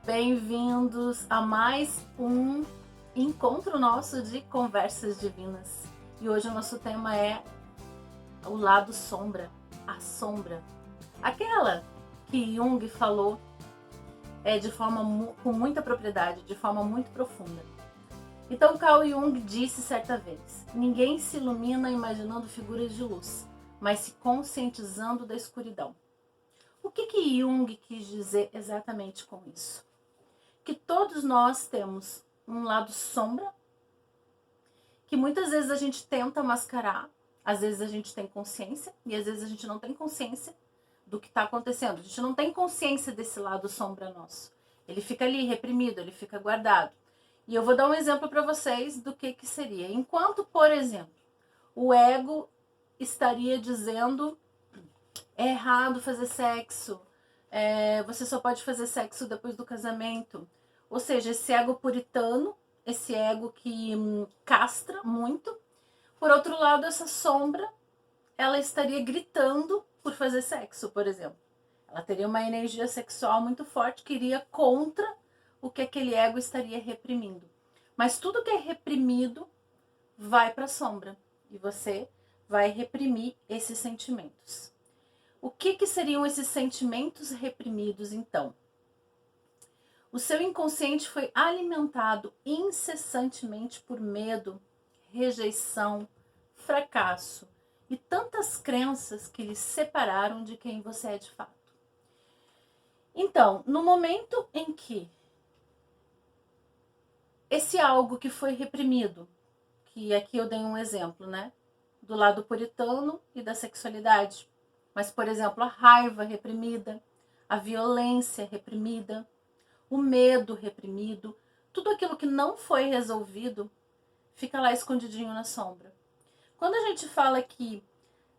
Bem-vindos a mais um encontro nosso de conversas divinas. E hoje o nosso tema é o lado sombra, a sombra. Aquela que Jung falou com muita propriedade, de forma muito profunda. Então Carl Jung disse certa vez: ninguém se ilumina imaginando figuras de luz, mas se conscientizando da escuridão. O que Jung quis dizer exatamente com isso? Que todos nós temos um lado sombra, que muitas vezes a gente tenta mascarar, às vezes a gente tem consciência e às vezes a gente não tem consciência do que está acontecendo. A gente não tem consciência desse lado sombra nosso. Ele fica ali reprimido, ele fica guardado. E eu vou dar um exemplo para vocês do que seria. Enquanto, por exemplo, o ego estaria dizendo: é errado fazer sexo, você só pode fazer sexo depois do casamento. Ou seja, esse ego puritano, esse ego que castra muito. Por outro lado, essa sombra, ela estaria gritando por fazer sexo, por exemplo. Ela teria uma energia sexual muito forte que iria contra o que aquele ego estaria reprimindo. Mas tudo que é reprimido vai para a sombra e você vai reprimir esses sentimentos. O que seriam esses sentimentos reprimidos, então? O seu inconsciente foi alimentado incessantemente por medo, rejeição, fracasso e tantas crenças que lhe separaram de quem você é de fato. Então, no momento em que esse algo que foi reprimido, que aqui eu dei um exemplo, né? Do lado puritano e da sexualidade. Mas, por exemplo, a raiva reprimida, a violência reprimida, o medo reprimido, tudo aquilo que não foi resolvido fica lá escondidinho na sombra. Quando a gente fala que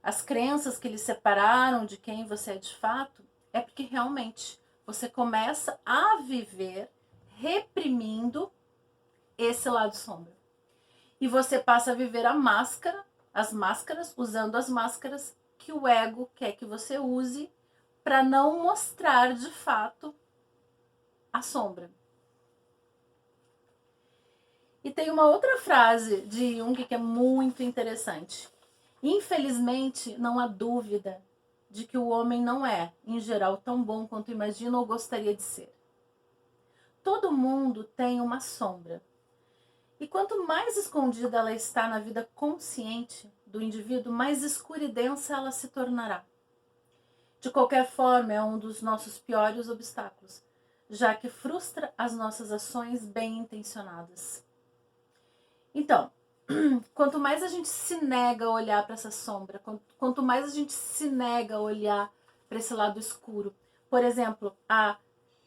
as crenças que lhe separaram de quem você é de fato, é porque realmente você começa a viver reprimindo esse lado sombra. E você passa a viver as máscaras, usando as máscaras que o ego quer que você use para não mostrar de fato a sombra. E tem uma outra frase de Jung que é muito interessante. Infelizmente, não há dúvida de que o homem não é, em geral, tão bom quanto imagina ou gostaria de ser. Todo mundo tem uma sombra. E quanto mais escondida ela está na vida consciente do indivíduo, mais escura e densa ela se tornará. De qualquer forma, é um dos nossos piores obstáculos, já que frustra as nossas ações bem intencionadas. Então, quanto mais a gente se nega a olhar para essa sombra, quanto mais a gente se nega a olhar para esse lado escuro, por exemplo, a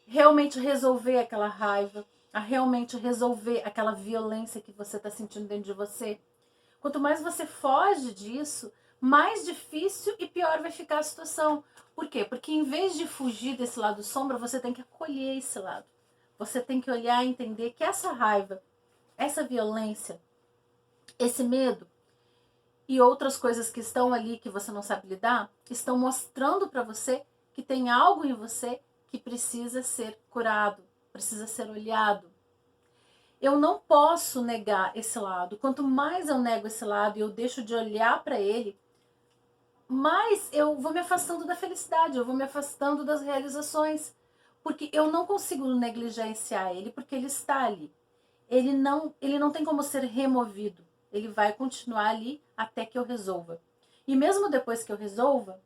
realmente resolver aquela raiva, a realmente resolver aquela violência que você está sentindo dentro de você, quanto mais você foge disso, mais difícil e pior vai ficar a situação. Por quê? Porque em vez de fugir desse lado sombra, você tem que acolher esse lado. Você tem que olhar e entender que essa raiva, essa violência, esse medo e outras coisas que estão ali que você não sabe lidar, estão mostrando para você que tem algo em você que precisa ser curado, precisa ser olhado. Eu não posso negar esse lado. Quanto mais eu nego esse lado e eu deixo de olhar para ele, mais eu vou me afastando da felicidade, eu vou me afastando das realizações. Porque eu não consigo negligenciar ele, porque ele está ali. Ele não tem como ser removido. Ele vai continuar ali até que eu resolva. E mesmo depois que eu resolva,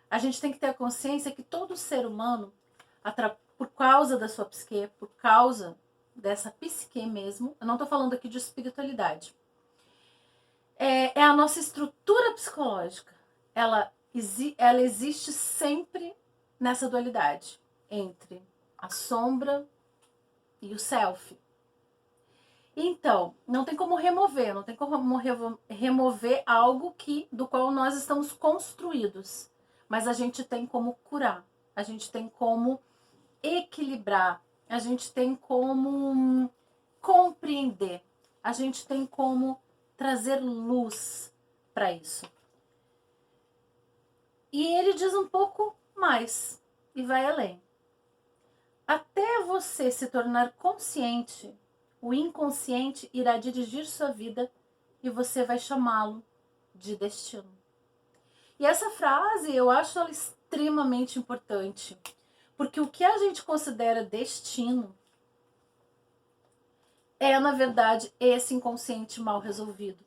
a gente tem que ter a consciência que todo ser humano, por causa da sua psique, por causa dessa psique mesmo, eu não estou falando aqui de espiritualidade, é a nossa estrutura psicológica. Ela existe sempre nessa dualidade entre a sombra e o self. Então, não tem como remover, não tem como remover algo do qual nós estamos construídos. Mas a gente tem como curar, a gente tem como equilibrar, a gente tem como compreender, a gente tem como trazer luz para isso. E ele diz um pouco mais e vai além. até você se tornar consciente, o inconsciente irá dirigir sua vida e você vai chamá-lo de destino. E essa frase eu acho ela extremamente importante, porque o que a gente considera destino é, na verdade, esse inconsciente mal resolvido.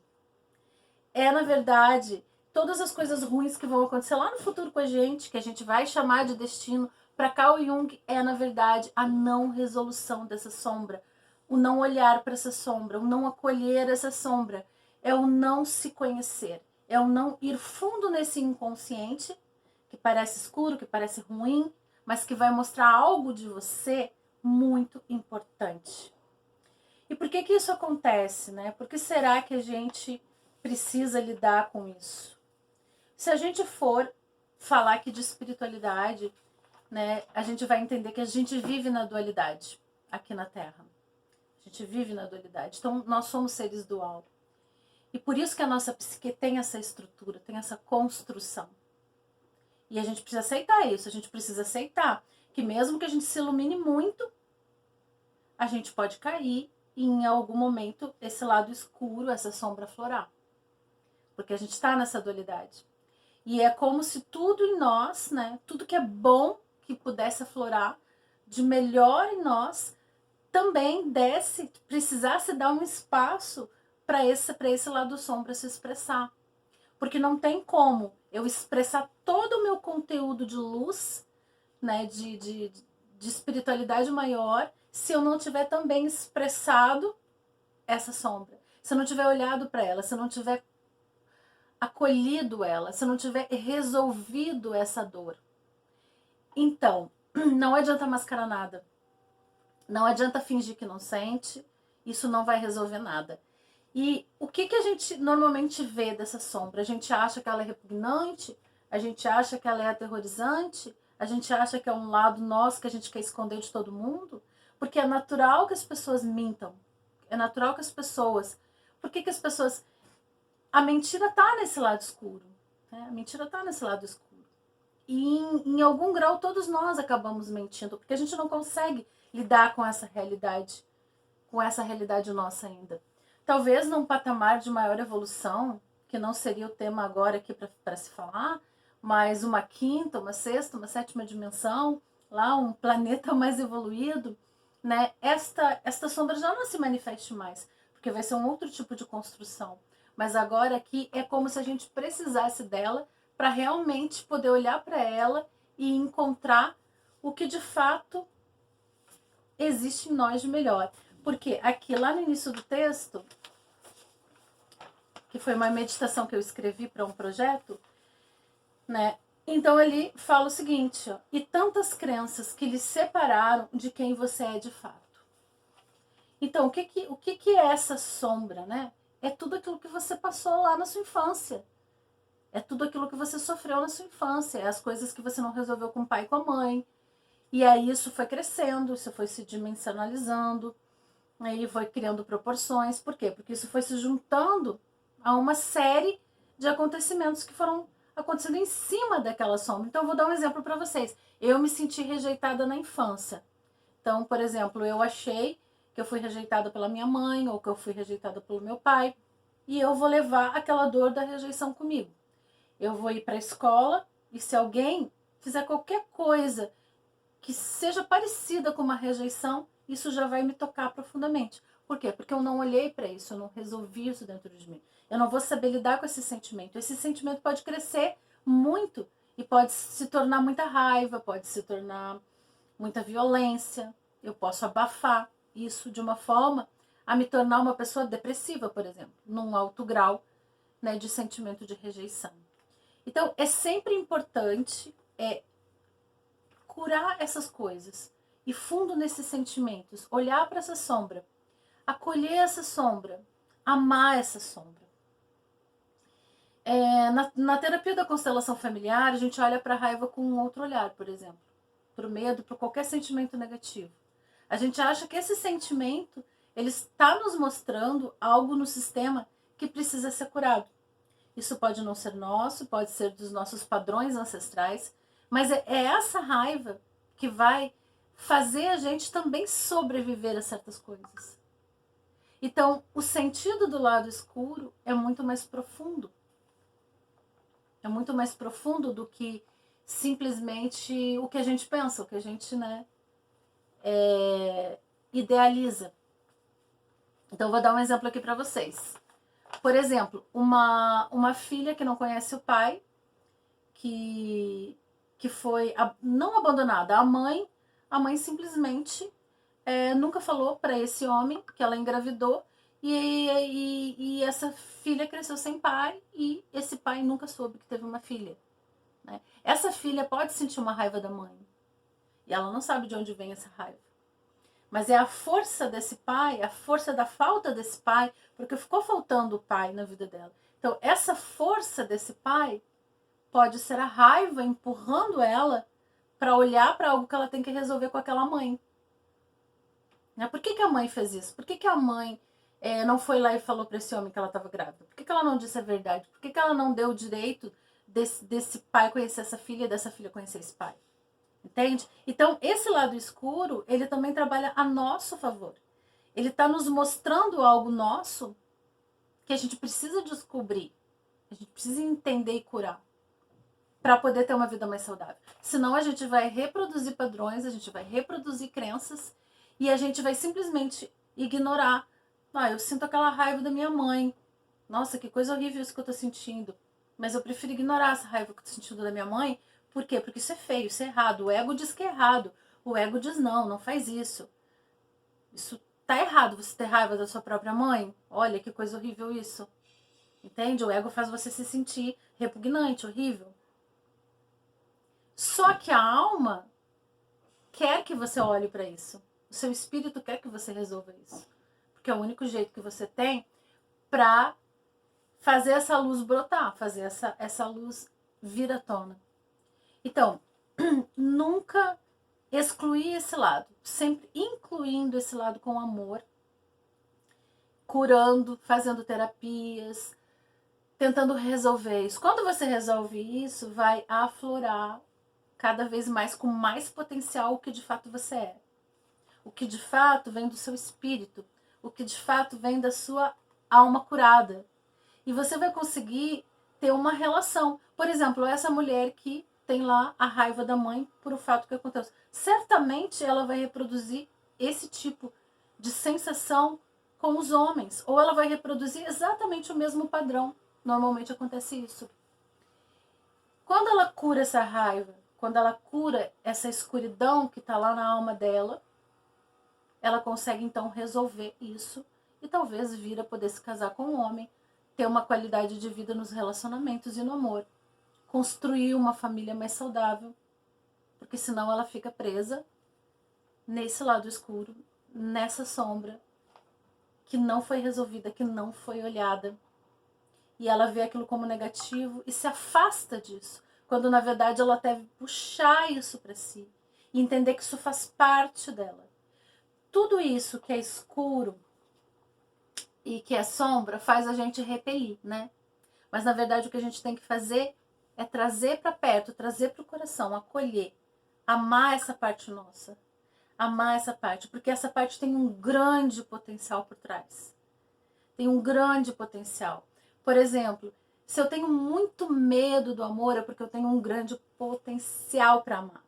É, na verdade, todas as coisas ruins que vão acontecer lá no futuro com a gente, que a gente vai chamar de destino, para Carl Jung é, na verdade, a não resolução dessa sombra, o não olhar para essa sombra, o não acolher essa sombra, é o não se conhecer, é o não ir fundo nesse inconsciente, que parece escuro, que parece ruim, mas que vai mostrar algo de você muito importante. E por que que isso acontece, né? Por que será que a gente precisa lidar com isso? Se a gente for falar aqui de espiritualidade, né, a gente vai entender que a gente vive na dualidade aqui na Terra. A gente vive na dualidade. Então, nós somos seres dual. E por isso que a nossa psique tem essa estrutura, tem essa construção. E a gente precisa aceitar isso. A gente precisa aceitar que mesmo que a gente se ilumine muito, a gente pode cair e em algum momento esse lado escuro, essa sombra florar. Porque a gente está nessa dualidade. E é como se tudo em nós, né, tudo que é bom que pudesse aflorar, de melhor em nós, também precisasse dar um espaço para esse lado sombra se expressar. Porque não tem como eu expressar todo o meu conteúdo de luz, né, de espiritualidade maior, se eu não tiver também expressado essa sombra. Se eu não tiver olhado para ela, se eu não tiver acolhido ela, se eu não tiver resolvido essa dor. Então, não adianta mascarar nada. Não adianta fingir que não sente. Isso não vai resolver nada. E o que a gente normalmente vê dessa sombra? A gente acha que ela é repugnante? A gente acha que ela é aterrorizante? A gente acha que é um lado nosso que a gente quer esconder de todo mundo? Porque é natural que as pessoas mintam. É natural que as pessoas... Por que as pessoas... A mentira tá nesse lado escuro. Né? A mentira tá nesse lado escuro. E em algum grau todos nós acabamos mentindo, porque a gente não consegue lidar com essa realidade nossa ainda. Talvez num patamar de maior evolução, que não seria o tema agora aqui para se falar, mas uma quinta, uma sexta, uma sétima dimensão, lá um planeta mais evoluído, né? Esta sombra já não se manifeste mais, porque vai ser um outro tipo de construção. Mas agora aqui é como se a gente precisasse dela para realmente poder olhar para ela e encontrar o que de fato existe em nós de melhor. Porque aqui, lá no início do texto, que foi uma meditação que eu escrevi para um projeto, né? Então ele fala o seguinte, ó, e tantas crenças que lhe separaram de quem você é de fato. Então, o que é essa sombra, né? É tudo aquilo que você passou lá na sua infância. É tudo aquilo que você sofreu na sua infância. É as coisas que você não resolveu com o pai e com a mãe. E aí isso foi crescendo, isso foi se dimensionalizando. Aí foi criando proporções. Por quê? Porque isso foi se juntando a uma série de acontecimentos que foram acontecendo em cima daquela sombra. Então, eu vou dar um exemplo para vocês. Eu me senti rejeitada na infância. Então, por exemplo, eu achei que eu fui rejeitada pela minha mãe ou que eu fui rejeitada pelo meu pai. E eu vou levar aquela dor da rejeição comigo. Eu vou ir para a escola e se alguém fizer qualquer coisa que seja parecida com uma rejeição, isso já vai me tocar profundamente. Por quê? Porque eu não olhei para isso, eu não resolvi isso dentro de mim. Eu não vou saber lidar com esse sentimento. Esse sentimento pode crescer muito e pode se tornar muita raiva, pode se tornar muita violência. Eu posso abafar isso de uma forma a me tornar uma pessoa depressiva, por exemplo, num alto grau, né, de sentimento de rejeição. Então, é sempre importante curar essas coisas, ir fundo nesses sentimentos, olhar para essa sombra, acolher essa sombra, amar essa sombra. Na terapia da constelação familiar, a gente olha para a raiva com um outro olhar, por exemplo, para o medo, para qualquer sentimento negativo. A gente acha que esse sentimento ele está nos mostrando algo no sistema que precisa ser curado. Isso pode não ser nosso, pode ser dos nossos padrões ancestrais, mas é essa raiva que vai fazer a gente também sobreviver a certas coisas. Então, o sentido do lado escuro é muito mais profundo. É muito mais profundo do que simplesmente o que a gente pensa, o que a gente, né, idealiza. Então, eu vou dar um exemplo aqui para vocês. Por exemplo, uma filha que não conhece o pai, que foi não abandonada, a mãe simplesmente nunca falou para esse homem que ela engravidou, e essa filha cresceu sem pai, e esse pai nunca soube que teve uma filha, né? Essa filha pode sentir uma raiva da mãe, e ela não sabe de onde vem essa raiva. Mas é a força desse pai, a força da falta desse pai, porque ficou faltando o pai na vida dela. Então, essa força desse pai pode ser a raiva empurrando ela para olhar para algo que ela tem que resolver com aquela mãe. Por que a mãe fez isso? Por que a mãe não foi lá e falou para esse homem que ela estava grávida? Por que ela não disse a verdade? Por que ela não deu o direito desse pai conhecer essa filha e dessa filha conhecer esse pai? Entende? Então, esse lado escuro, ele também trabalha a nosso favor. Ele está nos mostrando algo nosso que a gente precisa descobrir. A gente precisa entender e curar para poder ter uma vida mais saudável. Senão a gente vai reproduzir padrões, a gente vai reproduzir crenças e a gente vai simplesmente ignorar. Eu sinto aquela raiva da minha mãe. Nossa, que coisa horrível isso que eu tô sentindo. Mas eu prefiro ignorar essa raiva que eu tô sentindo da minha mãe. Por quê? Porque isso é feio, isso é errado. O ego diz que é errado. O ego diz não, não faz isso. Isso tá errado, você ter raiva da sua própria mãe. Olha que coisa horrível isso. Entende? O ego faz você se sentir repugnante, horrível. Só que a alma quer que você olhe para isso. O seu espírito quer que você resolva isso. Porque é o único jeito que você tem para fazer essa luz brotar, fazer essa luz vir à tona. Então, nunca excluir esse lado, sempre incluindo esse lado com amor, curando, fazendo terapias, tentando resolver isso. Quando você resolve isso, vai aflorar cada vez mais, com mais potencial, o que de fato você é. O que de fato vem do seu espírito, o que de fato vem da sua alma curada. E você vai conseguir ter uma relação. Por exemplo, essa mulher que tem lá a raiva da mãe por o fato que aconteceu. Certamente ela vai reproduzir esse tipo de sensação com os homens. Ou ela vai reproduzir exatamente o mesmo padrão. Normalmente acontece isso. Quando ela cura essa raiva, quando ela cura essa escuridão que está lá na alma dela, ela consegue então resolver isso e talvez vir a poder se casar com um homem, ter uma qualidade de vida nos relacionamentos e no amor, construir uma família mais saudável, porque senão ela fica presa nesse lado escuro, nessa sombra que não foi resolvida, que não foi olhada, e ela vê aquilo como negativo e se afasta disso, quando na verdade ela deve puxar isso para si e entender que isso faz parte dela. Tudo isso que é escuro e que é sombra faz a gente repelir, né? Mas na verdade o que a gente tem que fazer é trazer para perto, trazer para o coração, acolher, amar essa parte nossa, amar essa parte, porque essa parte tem um grande potencial por trás. Tem um grande potencial. Por exemplo, se eu tenho muito medo do amor, é porque eu tenho um grande potencial para amar.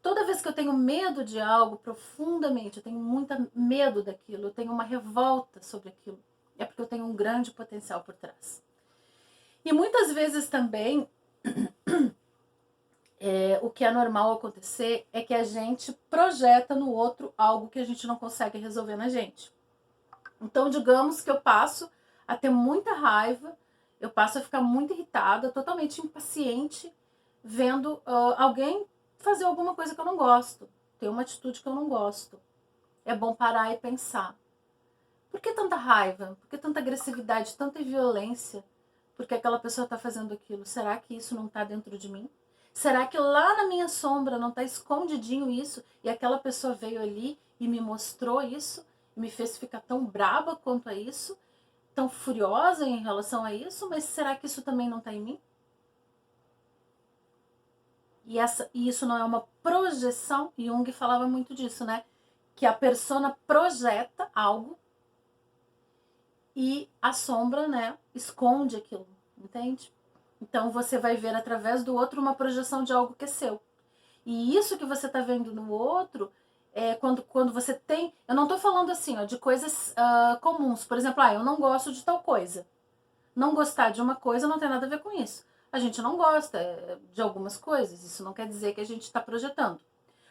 Toda vez que eu tenho medo de algo profundamente, eu tenho muito medo daquilo, eu tenho uma revolta sobre aquilo, é porque eu tenho um grande potencial por trás. E muitas vezes também, o que é normal acontecer é que a gente projeta no outro algo que a gente não consegue resolver na gente. Então, digamos que eu passo a ter muita raiva, eu passo a ficar muito irritada, totalmente impaciente, vendo alguém fazer alguma coisa que eu não gosto, ter uma atitude que eu não gosto. É bom parar e pensar. Por que tanta raiva? Por que tanta agressividade, tanta violência? Por que aquela pessoa está fazendo aquilo? Será que isso não está dentro de mim? Será que lá na minha sombra não está escondidinho isso e aquela pessoa veio ali e me mostrou isso? E me fez ficar tão braba quanto a isso? Tão furiosa em relação a isso? Mas será que isso também não está em mim? E isso não é uma projeção, Jung falava muito disso, né? Que a persona projeta algo e a sombra, né, esconde aquilo, entende? Então você vai ver através do outro uma projeção de algo que é seu. E isso que você está vendo no outro, quando você tem... Eu não estou falando assim, ó, de coisas comuns. Por exemplo, eu não gosto de tal coisa. Não gostar de uma coisa não tem nada a ver com isso. A gente não gosta de algumas coisas. Isso não quer dizer que a gente está projetando.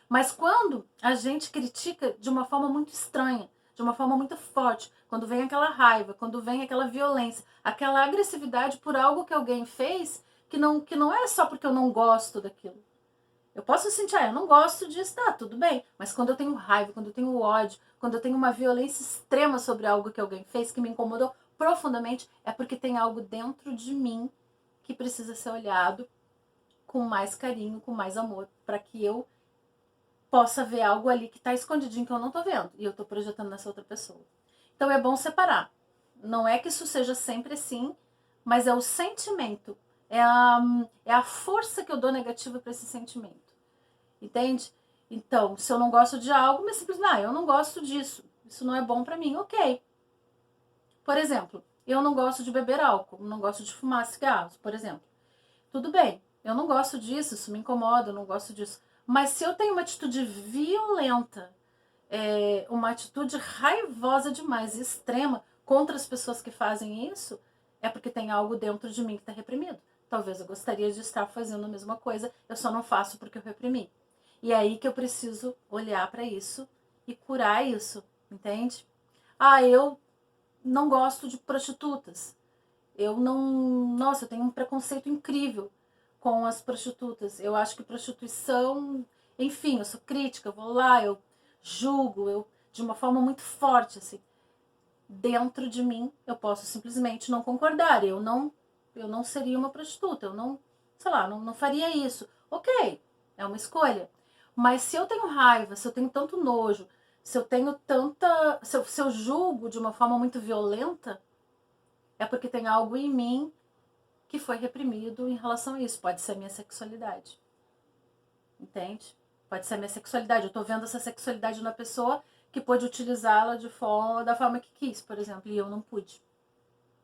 Mas quando a gente critica de uma forma muito estranha, de uma forma muito forte, quando vem aquela raiva, quando vem aquela violência, aquela agressividade por algo que alguém fez, que não é só porque eu não gosto daquilo. Eu posso sentir, eu não gosto disso, tá, tudo bem. Mas quando eu tenho raiva, quando eu tenho ódio, quando eu tenho uma violência extrema sobre algo que alguém fez, que me incomodou profundamente, é porque tem algo dentro de mim que precisa ser olhado com mais carinho, com mais amor, para que eu possa ver algo ali que está escondidinho que eu não tô vendo e eu tô projetando nessa outra pessoa. Então é bom separar. Não é que isso seja sempre assim, mas é o sentimento, é a força que eu dou negativa para esse sentimento. Entende? Então, se eu não gosto de algo, mas simplesmente, eu não gosto disso. Isso não é bom para mim, ok. Por exemplo, eu não gosto de beber álcool, não gosto de fumar cigarros, por exemplo. Tudo bem, eu não gosto disso, isso me incomoda, eu não gosto disso. Mas se eu tenho uma atitude violenta, uma atitude raivosa demais, extrema, contra as pessoas que fazem isso, é porque tem algo dentro de mim que está reprimido. Talvez eu gostaria de estar fazendo a mesma coisa, eu só não faço porque eu reprimi. E é aí que eu preciso olhar para isso e curar isso, entende? Eu não gosto de prostitutas. Eu não... Nossa, eu tenho um preconceito incrível com as prostitutas. Eu acho que prostituição... Enfim, eu sou crítica, eu vou lá, eu julgo, de uma forma muito forte, assim. Dentro de mim, eu posso simplesmente não concordar. Eu não seria uma prostituta, eu não... Sei lá, não faria isso. Ok, é uma escolha. Mas se eu tenho raiva, se eu tenho tanto nojo, se eu tenho tanta... Se eu julgo de uma forma muito violenta, é porque tem algo em mim que foi reprimido em relação a isso. Pode ser a minha sexualidade. Entende? Pode ser a minha sexualidade. Eu tô vendo essa sexualidade na pessoa que pôde utilizá-la da forma que quis, por exemplo, e eu não pude.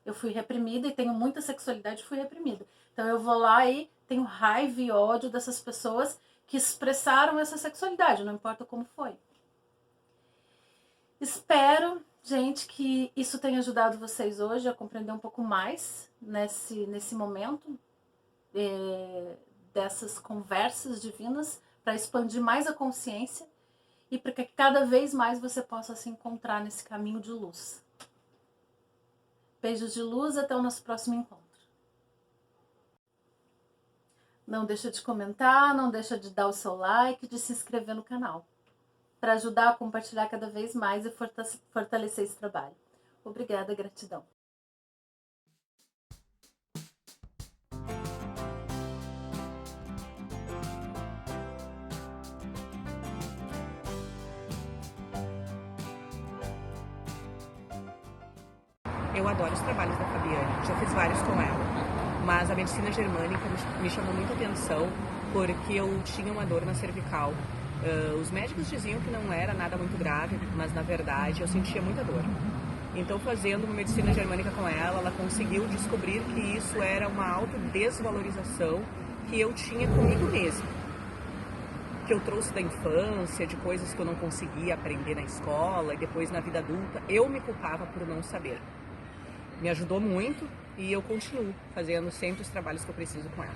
Eu fui reprimida e tenho muita sexualidade e fui reprimida. Então eu vou lá e tenho raiva e ódio dessas pessoas que expressaram essa sexualidade, não importa como foi. Espero, gente, que isso tenha ajudado vocês hoje a compreender um pouco mais nesse momento dessas conversas divinas, para expandir mais a consciência e para que cada vez mais você possa se encontrar nesse caminho de luz. Beijos de luz, até o nosso próximo encontro. Não deixa de comentar, não deixa de dar o seu like, de se inscrever no canal, para ajudar a compartilhar cada vez mais e fortalecer esse trabalho. Obrigada, gratidão. Eu adoro os trabalhos da Fabiane, já fiz vários com ela, mas a medicina germânica me chamou muita atenção porque eu tinha uma dor na cervical. Os médicos diziam que não era nada muito grave, mas na verdade eu sentia muita dor. Então, fazendo uma medicina germânica com ela conseguiu descobrir que isso era uma autodesvalorização que eu tinha comigo mesma, que eu trouxe da infância, de coisas que eu não conseguia aprender na escola e depois na vida adulta, eu me culpava por não saber. Me ajudou muito e eu continuo fazendo sempre os trabalhos que eu preciso com ela.